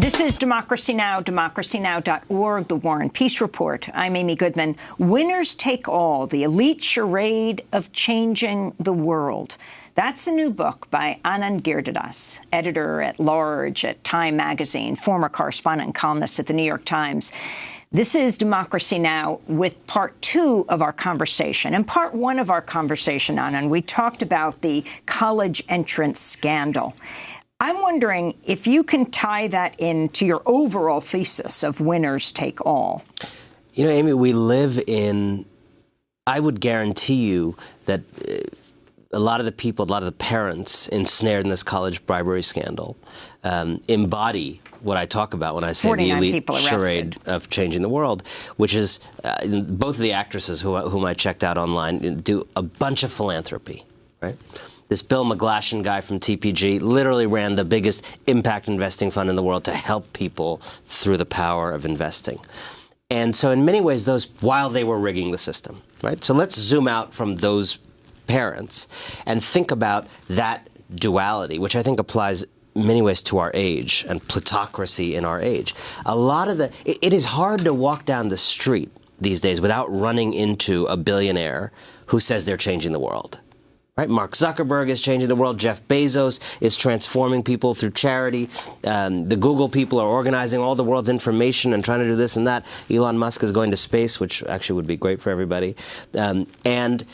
This is Democracy Now!, democracynow.org, The War and Peace Report. I'm Amy Goodman. Winners take all, the elite charade of changing the world. That's a new book by Anand Giridharadas, editor-at-large at Time magazine, former correspondent and columnist at the New York Times. This is Democracy Now! With part two of our conversation. In part one of our conversation, Anand, we talked about the college entrance scandal. I'm wondering if you can tie that into your overall thesis of winners take all. You know, Amy, we live in, I would guarantee you that a lot of the people, a lot of the parents ensnared in this college bribery scandal embody what I talk about when I say the elite charade of changing the world, which is both of the actresses whom I checked out online do a bunch of philanthropy, right? This Bill McGlashan guy from TPG literally ran the biggest impact investing fund in the world to help people through the power of investing. And so in many ways, those, while they were rigging the system, right? So let's zoom out from those parents and think about that duality, which I think applies in many ways to our age and plutocracy in our age. A lot of it is hard to walk down the street these days without running into a billionaire who says they're changing the world. Right? Mark Zuckerberg is changing the world. Jeff Bezos is transforming people through charity. The Google people are organizing all the world's information and trying to do this and that. Elon Musk is going to space, which actually would be great for everybody. And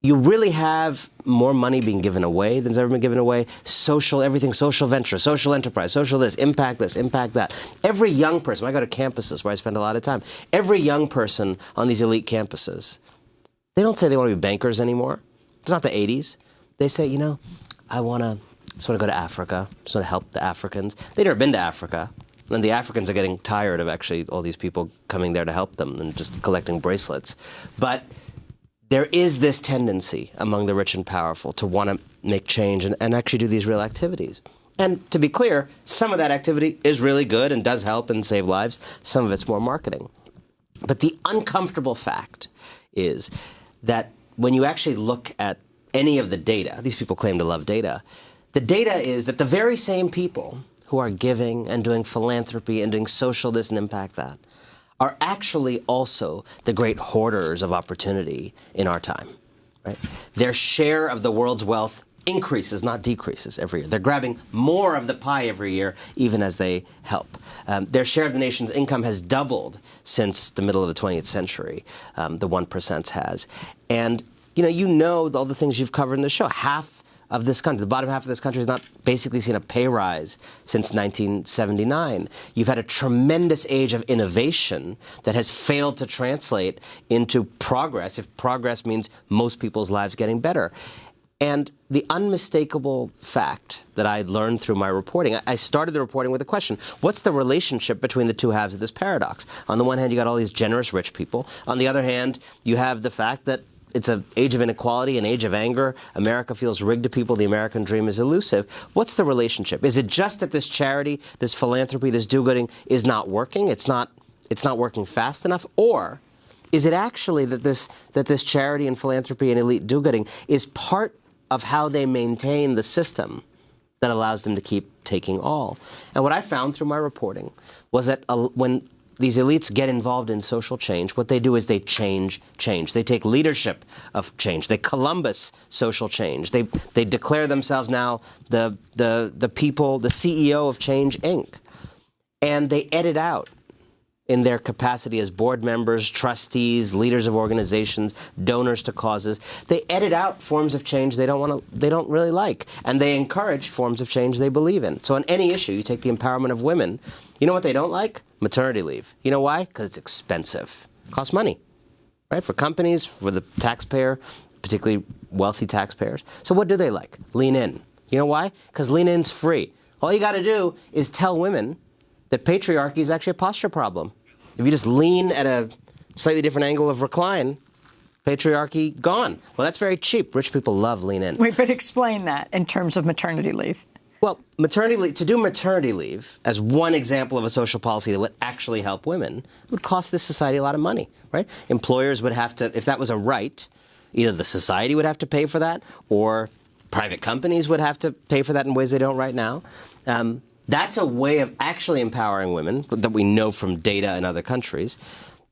you really have more money being given away than's ever been given away. Social, everything, social venture, social enterprise, social this, impact that. Every young person, I go to campuses where I spend a lot of time, every young person on these elite campuses, they don't say they want to be bankers anymore. It's not the 80s. They say, you know, I just want to go to Africa. I just want to help the Africans. They've never been to Africa. And the Africans are getting tired of actually all these people coming there to help them and just collecting bracelets. But there is this tendency among the rich and powerful to want to make change and actually do these real activities. And to be clear, some of that activity is really good and does help and save lives. Some of it's more marketing. But the uncomfortable fact is that when you actually look at any of the data, these people claim to love data, the data is that the very same people who are giving and doing philanthropy and doing social this and impact that are actually also the great hoarders of opportunity in our time. Right? Their share of the world's wealth increases, not decreases, every year. They're grabbing more of the pie every year, even as they help. Their share of the nation's income has doubled since the middle of the 20th century. The 1% has. And, you know all the things you've covered in the show. Half of this country, the bottom half of this country has not basically seen a pay rise since 1979. You've had a tremendous age of innovation that has failed to translate into progress, if progress means most people's lives getting better. And the unmistakable fact that I learned through my reporting, I started the reporting with a question. What's the relationship between the two halves of this paradox? On the one hand, you got all these generous rich people. On the other hand, you have the fact that it's an age of inequality, an age of anger. America feels rigged to people. The American dream is elusive. What's the relationship? Is it just that this charity, this philanthropy, this do-gooding is not working? It's not working fast enough? Or is it actually that this charity and philanthropy and elite do-gooding is part of how they maintain the system that allows them to keep taking all? And what I found through my reporting was that when these elites get involved in social change, what they do is they change change. They take leadership of change. They Columbus social change. They declare themselves now the people, the CEO of Change, Inc. And they edit out in their capacity as board members, trustees, leaders of organizations, donors to causes. They edit out forms of change they don't really like, and they encourage forms of change they believe in. So on any issue, you take the empowerment of women, you know what they don't like? Maternity leave. You know why? Because it's expensive. It costs money, right? For companies, for the taxpayer, particularly wealthy taxpayers. So what do they like? Lean in. You know why? Because lean in's free. All you got to do is tell women that patriarchy is actually a posture problem. If you just lean at a slightly different angle of recline, patriarchy gone. Well, that's very cheap. Rich people love lean in. Wait, but explain that in terms of maternity leave. Well, maternity leave, to do maternity leave as one example of a social policy that would actually help women would cost this society a lot of money, right? Employers would have to, if that was a right, either the society would have to pay for that or private companies would have to pay for that in ways they don't right now. That's a way of actually empowering women that we know from data in other countries.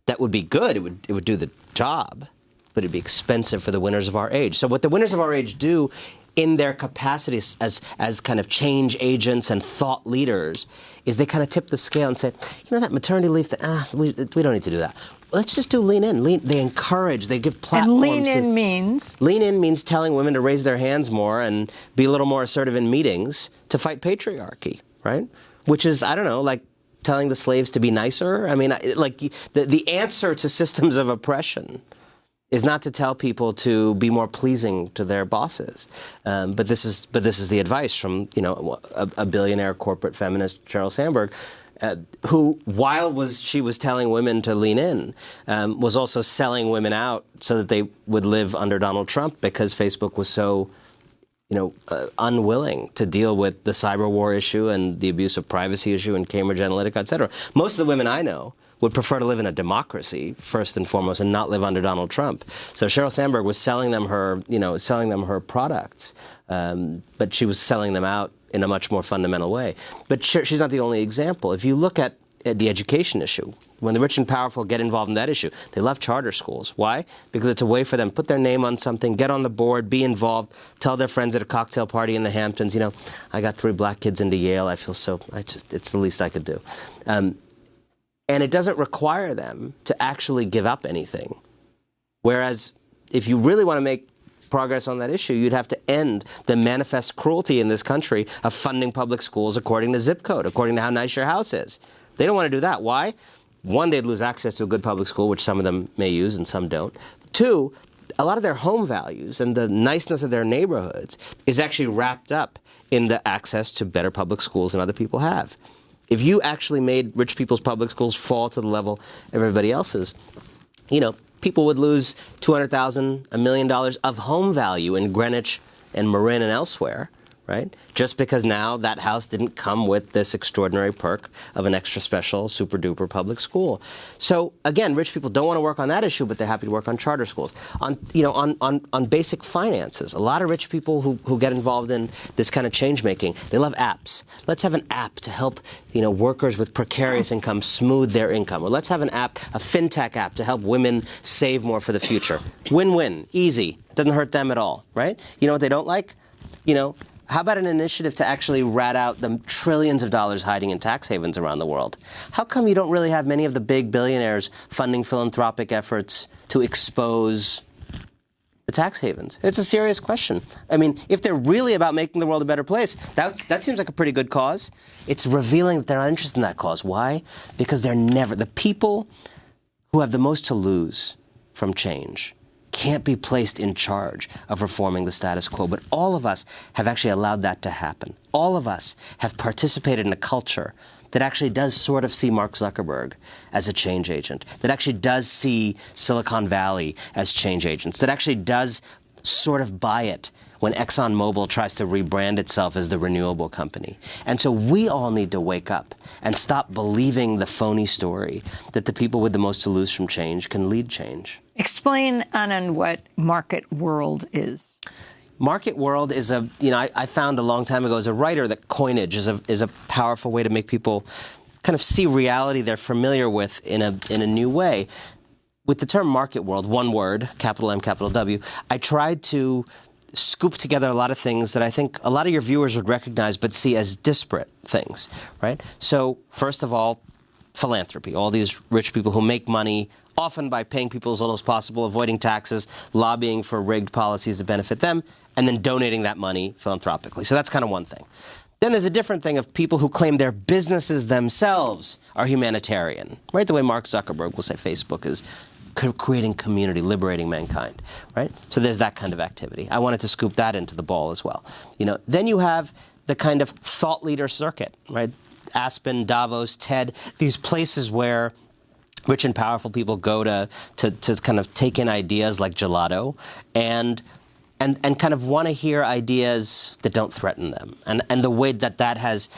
That would be good. It would do the job, but it'd be expensive for the winners of our age. So what the winners of our age do in their capacities as kind of change agents and thought leaders is they kind of tip the scale and say, that maternity leave, we don't need to do that. Let's just do lean in. They encourage, they give platforms. And lean in means? Lean in means telling women to raise their hands more and be a little more assertive in meetings to fight patriarchy, right? Which is, I don't know, like telling the slaves to be nicer. I mean, like the answer to systems of oppression is not to tell people to be more pleasing to their bosses. But this is the advice from, a billionaire corporate feminist, Sheryl Sandberg, who, while she was telling women to lean in, was also selling women out so that they would live under Donald Trump because Facebook was so, unwilling to deal with the cyber war issue and the abuse of privacy issue and Cambridge Analytica, et cetera. Most of the women I know would prefer to live in a democracy first and foremost and not live under Donald Trump. So Sheryl Sandberg was selling them her products, but she was selling them out in a much more fundamental way. But she's not the only example. If you look at the education issue, when the rich and powerful get involved in that issue, they love charter schools. Why? Because it's a way for them to put their name on something, get on the board, be involved, tell their friends at a cocktail party in the Hamptons, I got 3 black kids into Yale. I feel it's the least I could do. And it doesn't require them to actually give up anything. Whereas if you really want to make progress on that issue, you'd have to end the manifest cruelty in this country of funding public schools according to zip code, according to how nice your house is. They don't want to do that. Why? 1, they'd lose access to a good public school, which some of them may use and some don't. 2, a lot of their home values and the niceness of their neighborhoods is actually wrapped up in the access to better public schools than other people have. If you actually made rich people's public schools fall to the level of everybody else's, people would lose $200,000, $1 million of home value in Greenwich and Marin and elsewhere, right? Just because now that house didn't come with this extraordinary perk of an extra special, super duper public school. So again, rich people don't want to work on that issue, but they're happy to work on charter schools. On basic finances, a lot of rich people who get involved in this kind of change making, they love apps. Let's have an app to help workers with precarious income smooth their income. Or let's have an app, a fintech app, to help women save more for the future. Win-win, easy, doesn't hurt them at all, right? You know what they don't like? How about an initiative to actually rat out the trillions of dollars hiding in tax havens around the world? How come you don't really have many of the big billionaires funding philanthropic efforts to expose the tax havens? It's a serious question. I mean, if they're really about making the world a better place, that seems like a pretty good cause. It's revealing that they're not interested in that cause. Why? Because the people who have the most to lose from change can't be placed in charge of reforming the status quo. But all of us have actually allowed that to happen. All of us have participated in a culture that actually does sort of see Mark Zuckerberg as a change agent, that actually does see Silicon Valley as change agents, that actually does sort of buy it when ExxonMobil tries to rebrand itself as the renewable company. And so we all need to wake up and stop believing the phony story that the people with the most to lose from change can lead change. Explain, Anand, what market world is. Market world is I found a long time ago as a writer that coinage is a powerful way to make people kind of see reality they're familiar with in a new way. With the term market world, one word, capital M, capital W, I tried to scoop together a lot of things that I think a lot of your viewers would recognize but see as disparate things, right? So, first of all, philanthropy. All these rich people who make money, often by paying people as little as possible, avoiding taxes, lobbying for rigged policies to benefit them, and then donating that money philanthropically. So that's kind of one thing. Then there's a different thing of people who claim their businesses themselves are humanitarian, right? The way Mark Zuckerberg will say Facebook is creating community, liberating mankind, right? So there's that kind of activity. I wanted to scoop that into the ball as well. Then you have the kind of thought leader circuit, right? Aspen, Davos, TED, these places where rich and powerful people go to kind of take in ideas like gelato and kind of want to hear ideas that don't threaten them. And the way that has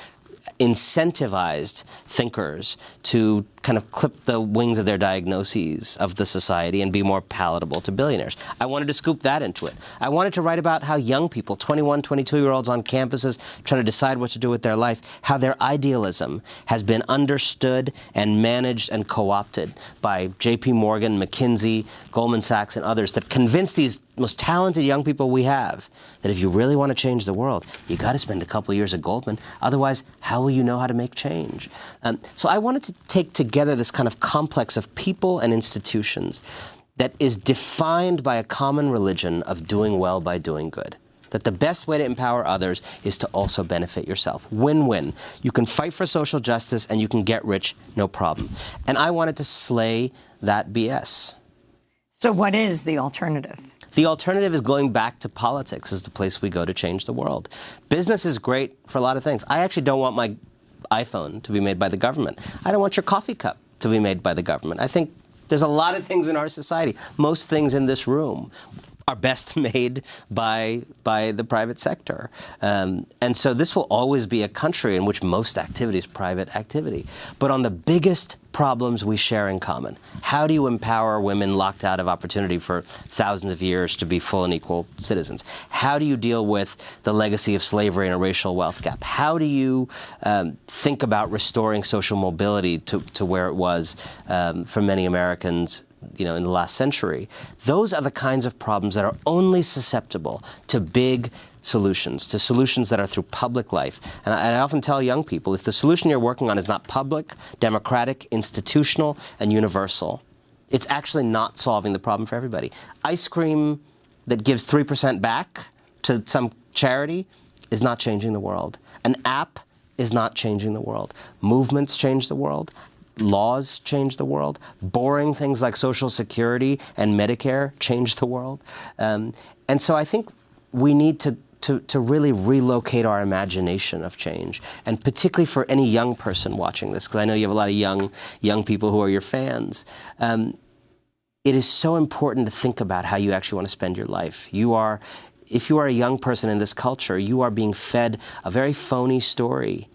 incentivized thinkers to kind of clip the wings of their diagnoses of the society and be more palatable to billionaires. I wanted to scoop that into it. I wanted to write about how young people, 21, 22-year-olds on campuses trying to decide what to do with their life, how their idealism has been understood and managed and co-opted by J.P. Morgan, McKinsey, Goldman Sachs, and others that convince these most talented young people we have that if you really want to change the world, you got to spend a couple years at Goldman. Otherwise, how will you know how to make change? So I wanted to take together this kind of complex of people and institutions that is defined by a common religion of doing well by doing good. That the best way to empower others is to also benefit yourself. Win-win. You can fight for social justice and you can get rich, no problem. And I wanted to slay that BS. So what is the alternative? The alternative is going back to politics as the place we go to change the world. Business is great for a lot of things. I actually don't want my iPhone to be made by the government. I don't want your coffee cup to be made by the government. I think there's a lot of things in our society, most things in this room, are best made by the private sector. And so this will always be a country in which most activity is private activity. But on the biggest problems we share in common, how do you empower women locked out of opportunity for thousands of years to be full and equal citizens? How do you deal with the legacy of slavery and a racial wealth gap? How do you think about restoring social mobility to where it was for many Americans, you know, in the last century? Those are the kinds of problems that are only susceptible to big solutions, to solutions that are through public life. And I often tell young people, if the solution you're working on is not public, democratic, institutional, and universal, it's actually not solving the problem for everybody. Ice cream that gives 3% back to some charity is not changing the world. An app is not changing the world. Movements change the world. Laws change the world. Boring things like Social Security and Medicare change the world. And so I think we need to really relocate our imagination of change, and particularly for any young person watching this, because I know you have a lot of young people who are your fans. It is so important to think about how you actually want to spend your life. If you are a young person in this culture, you are being fed a very phony story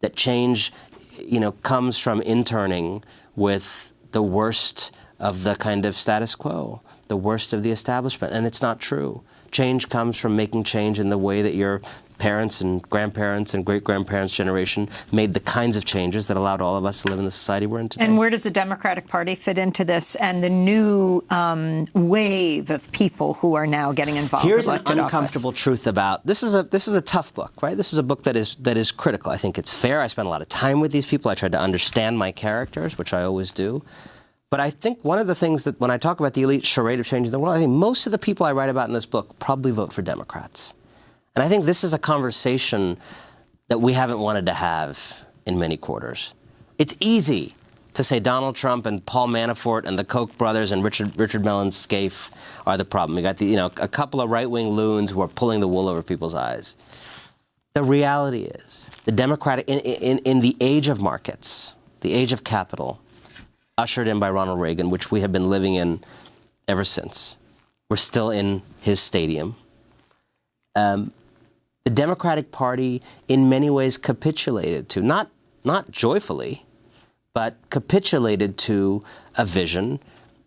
that change, you know, comes from interning with the worst of the kind of status quo, the worst of the establishment, and it's not true. Change comes from making change in the way that your parents and grandparents and great-grandparents' generation made the kinds of changes that allowed all of us to live in the society we're in today. And where does the Democratic Party fit into this and the new wave of people who are now getting involved? Here's an uncomfortable truth about this is a tough book, right? This is a book that is critical. I think it's fair. I spent a lot of time with these people. I tried to understand my characters, which I always do. But I think one of the things that when I talk about the elite charade of changing the world, I think most of the people I write about in this book probably vote for Democrats. And I think this is a conversation that we haven't wanted to have in many quarters. It's easy to say Donald Trump and Paul Manafort and the Koch brothers and Richard Mellon's Scaife are the problem. We got a couple of right-wing loons who are pulling the wool over people's eyes. The reality is the Democratic in the age of markets, the age of capital, ushered in by Ronald Reagan, which we have been living in ever since. We're still in his stadium. The Democratic Party, in many ways, capitulated to, not joyfully, but capitulated to a vision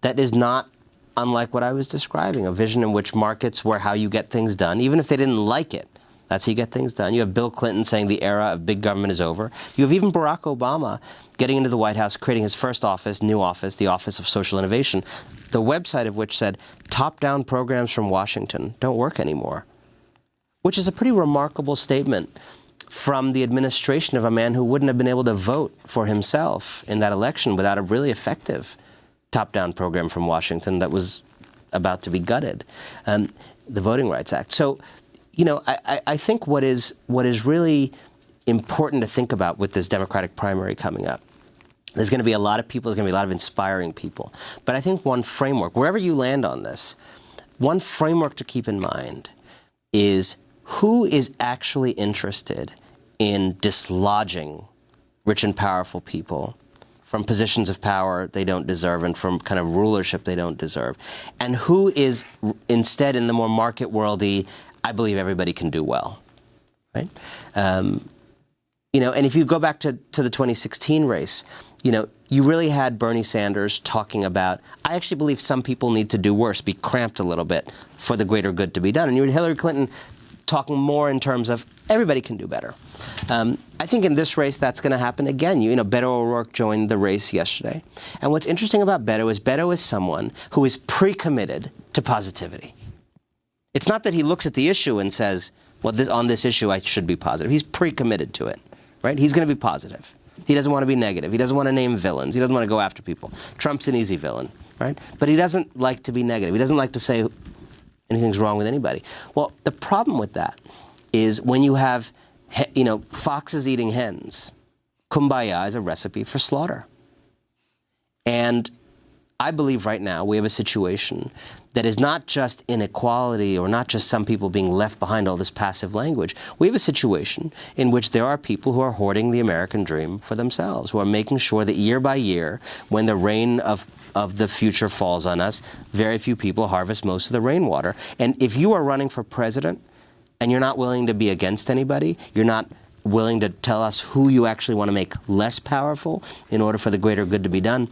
that is not unlike what I was describing, a vision in which markets were how you get things done, even if they didn't like it. That's how you get things done. You have Bill Clinton saying the era of big government is over. You have even Barack Obama getting into the White House, creating his first office, new office, the Office of Social Innovation, the website of which said top-down programs from Washington don't work anymore, which is a pretty remarkable statement from the administration of a man who wouldn't have been able to vote for himself in that election without a really effective top-down program from Washington that was about to be gutted, the Voting Rights Act. So, you know, I think what is really important to think about with this Democratic primary coming up, there's going to be a lot of people, there's going to be a lot of inspiring people. But I think one framework, wherever you land on this, one framework to keep in mind is who is actually interested in dislodging rich and powerful people from positions of power they don't deserve and from kind of rulership they don't deserve, and who is instead in the more market worldy, I believe everybody can do well, right? You know, and if you go back to the 2016 race, you know, you really had Bernie Sanders talking about, I actually believe some people need to do worse, be cramped a little bit for the greater good to be done. And you had Hillary Clinton talking more in terms of everybody can do better. I think in this race that's going to happen again. You know, Beto O'Rourke joined the race yesterday. And what's interesting about Beto is someone who is pre-committed to positivity. It's not that he looks at the issue and says, well, on this issue I should be positive. He's pre-committed to it, right? He's going to be positive. He doesn't want to be negative. He doesn't want to name villains. He doesn't want to go after people. Trump's an easy villain, right? But he doesn't like to be negative. He doesn't like to say anything's wrong with anybody. Well, the problem with that is when you have, you know, foxes eating hens, kumbaya is a recipe for slaughter. And I believe right now we have a situation that is not just inequality or not just some people being left behind all this passive language. We have a situation in which there are people who are hoarding the American dream for themselves, who are making sure that year by year, when the rain of the future falls on us, very few people harvest most of the rainwater. And if you are running for president and you're not willing to be against anybody, you're not willing to tell us who you actually want to make less powerful in order for the greater good to be done,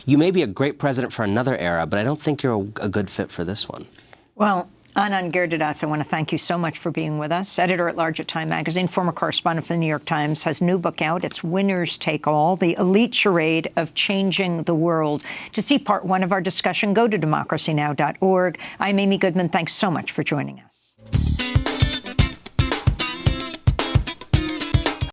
you may be a great president for another era, but I don't think you're a good fit for this one. Well, Anand Giridharadas, I want to thank you so much for being with us. Editor-at-large at Time Magazine, former correspondent for the New York Times, has a new book out. It's Winners Take All, The Elite Charade of Changing the World. To see part one of our discussion, go to democracynow.org. I'm Amy Goodman. Thanks so much for joining us.